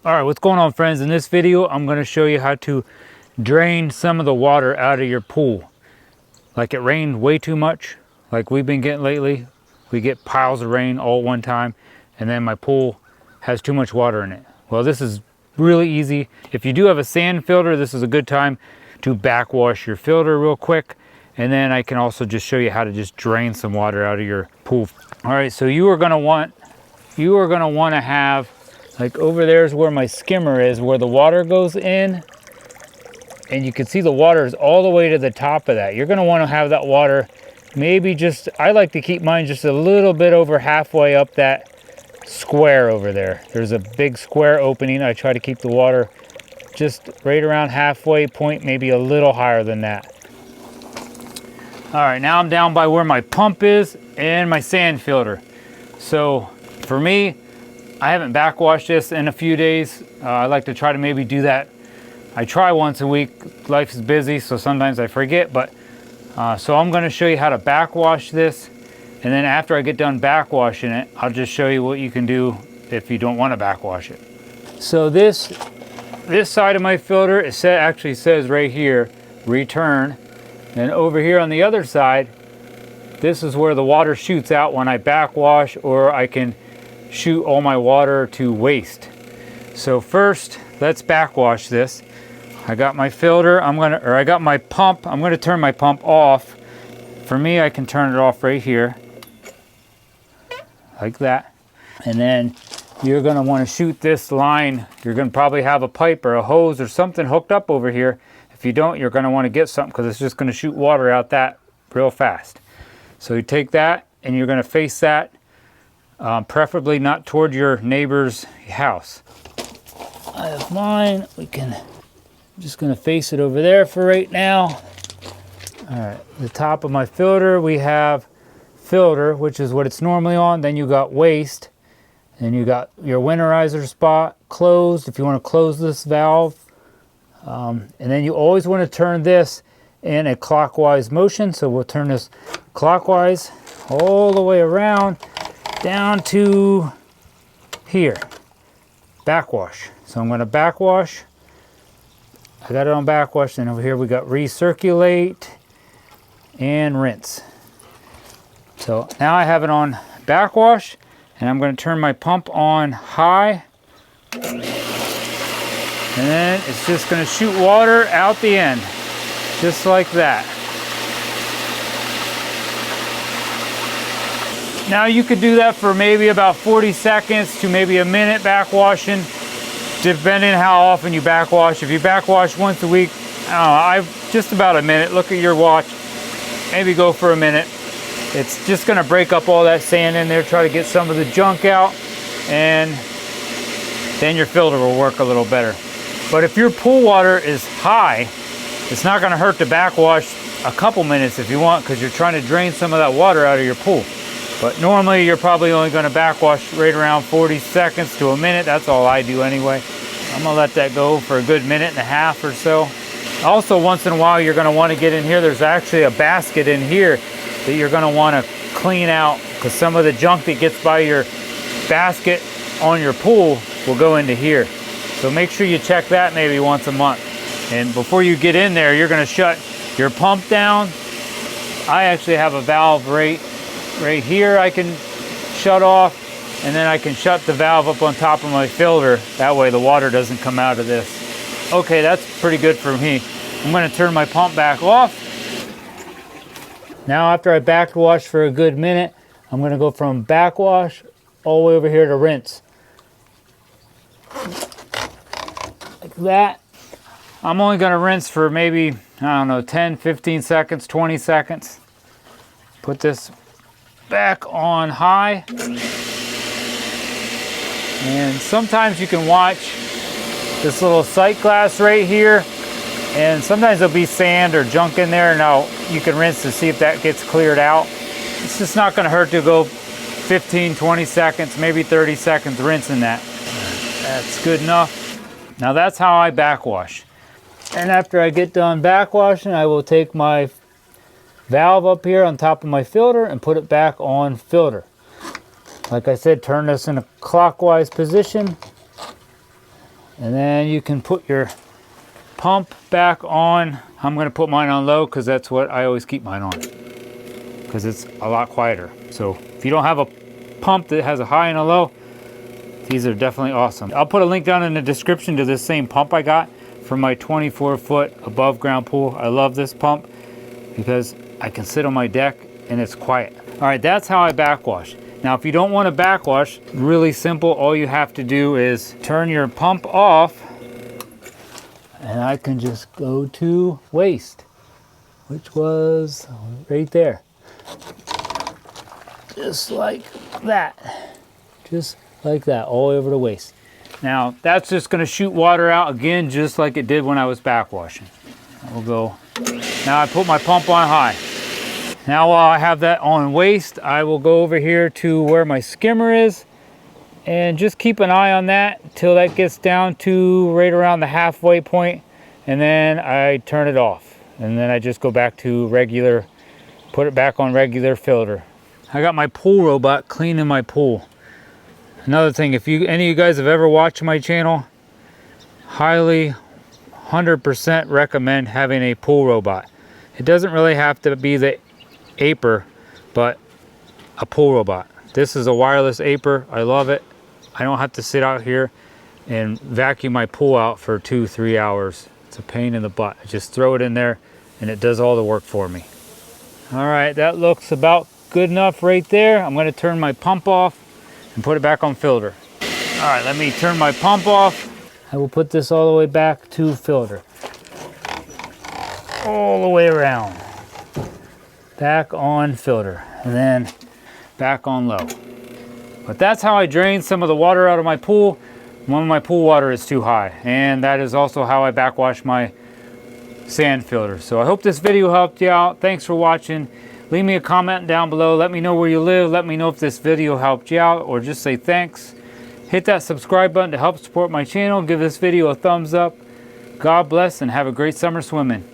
All right, what's going on, friends? In this video, I'm going to show you how to drain some of the water out of your pool. Like it rained way too much, like we've been getting lately. We get piles of rain all at one time, and then my pool has too much water in it. Well, this is really easy. If you do have a sand filter, this is a good time to backwash your filter real quick. And then I can also just show you how to just drain some water out of your pool. All right, so you are going to want to have, like over there is where my skimmer is, where the water goes in. And you can see the water is all the way to the top of that. You're gonna wanna have that water maybe just, I like to keep mine just a little bit over halfway up that square over there. There's a big square opening. I try to keep the water just right around halfway point, maybe a little higher than that. All right, now I'm down by where my pump is and my sand filter. So for me, I haven't backwashed this in a few days. I like to try to maybe do that. I try once a week. Life is busy, so sometimes I forget. But so I'm going to show you how to backwash this, and then after I get done backwashing it, I'll just show you what you can do if you don't want to backwash it. So this side of my filter, actually says right here, return. And over here on the other side, this is where the water shoots out when I backwash, or I can shoot all my water to waste. So first, let's backwash this. I got my filter, I got my pump. I'm gonna turn my pump off. For me, I can turn it off right here, like that. And then you're gonna wanna shoot this line. You're gonna probably have a pipe or a hose or something hooked up over here. If you don't, you're gonna wanna get something, because it's just gonna shoot water out that real fast. So you take that and you're gonna face that, preferably not toward your neighbor's house. I have mine. I'm just gonna face it over there for right now. All right, the top of my filter, we have filter, which is what it's normally on. Then you got waste, and you got your winterizer spot closed if you want to close this valve. And then you always want to turn this in a clockwise motion. So we'll turn this clockwise all the way around down to here. Backwash. So I'm going to backwash. I got it on backwash, and over here we got recirculate and rinse. So now I have it on backwash, and I'm going to turn my pump on high. And then it's just going to shoot water out the end, just like that. Now you could do that for maybe about 40 seconds to maybe a minute backwashing, depending how often you backwash. If you backwash once a week, I don't know, just about a minute. Look at your watch, maybe go for a minute. It's just gonna break up all that sand in there, try to get some of the junk out, and then your filter will work a little better. But if your pool water is high, it's not gonna hurt to backwash a couple minutes if you want, because you're trying to drain some of that water out of your pool. But normally you're probably only going to backwash right around 40 seconds to a minute. That's all I do anyway. I'm going to let that go for a good minute and a half or so. Also, once in a while, you're going to want to get in here. There's actually a basket in here that you're going to want to clean out, because some of the junk that gets by your basket on your pool will go into here. So make sure you check that maybe once a month. And before you get in there, you're going to shut your pump down. I actually have a valve right here I can shut off, and then I can shut the valve up on top of my filter. That way the water doesn't come out of this. Okay, that's pretty good for me. I'm going to turn my pump back off. Now after I backwash for a good minute, I'm going to go from backwash all the way over here to rinse. Like that. I'm only going to rinse for maybe, I don't know, 10, 15 seconds, 20 seconds. Put this back on high. And sometimes you can watch this little sight glass right here, and sometimes there'll be sand or junk in there. Now you can rinse to see if that gets cleared out. It's just not going to hurt to go 15, 20 seconds, maybe 30 seconds rinsing that. That's good enough. Now that's how I backwash. And after I get done backwashing, I will take my valve up here on top of my filter and put it back on filter. Like I said, turn this in a clockwise position. And then you can put your pump back on. I'm going to put mine on low because that's what I always keep mine on, because it's a lot quieter. So if you don't have a pump that has a high and a low, these are definitely awesome. I'll put a link down in the description to this same pump I got from my 24-foot above ground pool. I love this pump because I can sit on my deck and it's quiet. All right, that's how I backwash. Now, if you don't want to backwash, really simple. All you have to do is turn your pump off, and I can just go to waste, which was right there. Just like that. Just like that, all over the waste. Now, that's just going to shoot water out again, just like it did when I was backwashing. We'll go. Now I put my pump on high. Now while I have that on waste, I will go over here to where my skimmer is and just keep an eye on that till that gets down to right around the halfway point, and then I turn it off. And then I just go back to regular, put it back on regular filter. I got my pool robot cleaning my pool. Another thing, if any of you guys have ever watched my channel, highly 100% recommend having a pool robot. It doesn't really have to be the Aper, but a pool robot. This is a wireless Aper. I love it. I don't have to sit out here and vacuum my pool out for 2-3 hours. It's a pain in the butt. I just throw it in there and it does all the work for me. All right, that looks about good enough right there. I'm going to turn my pump off and put it back on filter. All right, let me turn my pump off. I will put this all the way back to filter. All the way around. Back on filter, and then back on low. But that's how I drain some of the water out of my pool when my pool water is too high. And that is also how I backwash my sand filter. So I hope this video helped you out. Thanks for watching. Leave me a comment down below. Let me know where you live. Let me know if this video helped you out, or just say thanks. Hit that subscribe button to help support my channel. Give this video a thumbs up. God bless and have a great summer swimming.